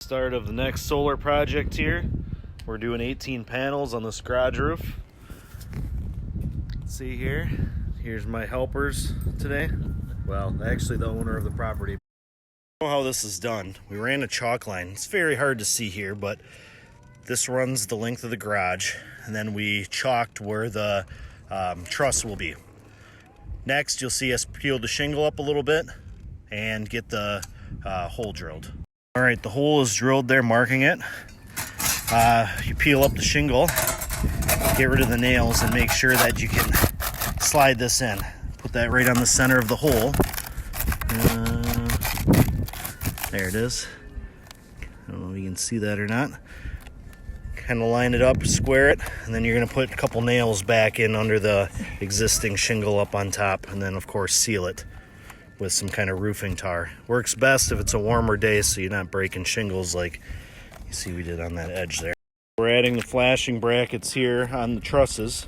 Start of the next solar project here. We're doing 18 panels on this garage roof. See here, here's my helpers today. Well, actually the owner of the property. I don't know how this is done. We ran a chalk line. It's very hard to see here, but this runs the length of the garage, and then we chalked where the truss will be. Next, you'll see us peel the shingle up a little bit and get the hole drilled. All right, the hole is drilled there, marking it. You peel up the shingle, get rid of the nails, and make sure that you can slide this in. Put that right on the center of the hole. There it is. I don't know if you can see that or not. Kind of line it up, square it, and then you're going to put a couple nails back in under the existing shingle up on top, and then of course seal it with some kind of roofing tar. Works best if it's a warmer day so you're not breaking shingles like you see we did on that edge there. We're adding the flashing brackets here on the trusses.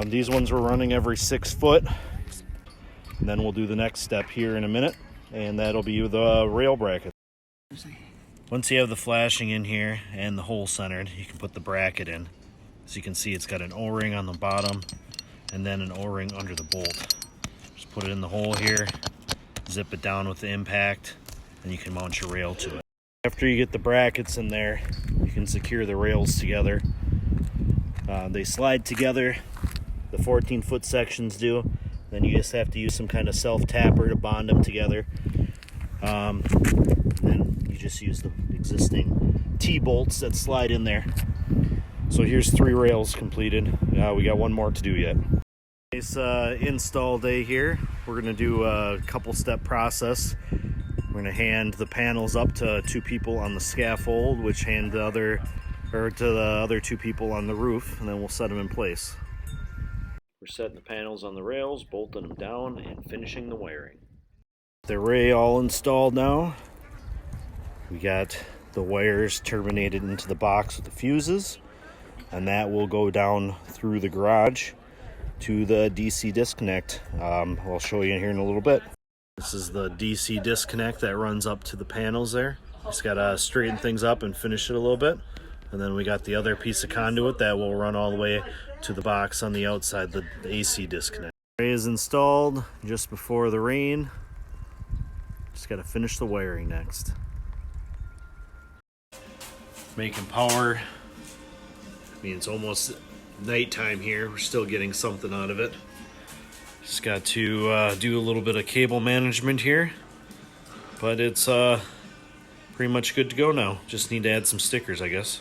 These ones we're running every 6 foot, and then we'll do the next step here in a minute, and that'll be the rail bracket. Once you have the flashing in here and the hole centered, you can put the bracket in. As you can see, it's got an O-ring on the bottom and then an O-ring under the bolt. Just put it in the hole here, zip it down with the impact, and you can mount your rail to it. After you get the brackets in there, you can secure the rails together. They slide together, the 14-foot sections do. Then you just have to use some kind of self-tapper to bond them together. And then you just use the existing T-bolts that slide in there. So here's 3 rails completed. We got 1 more to do yet. Nice install day here. We're going to do a couple-step process. We're going to hand the panels up to 2 people on the scaffold, which hand to the other 2 people on the roof, and then we'll set them in place. We're setting the panels on the rails, bolting them down, and finishing the wiring. The array all installed now. We got the wires terminated into the box with the fuses, and that will go down through the garage to the DC disconnect. I'll show you in here in a little bit. This is the DC disconnect that runs up to the panels there. Just gotta straighten things up and finish it a little bit. And then we got the other piece of conduit that will run all the way to the box on the outside, the AC disconnect. Array is installed just before the rain. Just gotta finish the wiring next. Making power. I mean, it's almost nighttime here. We're still getting something out of it. Just got to do a little bit of cable management here, but it's pretty much good to go now. Just need to add some stickers, I guess.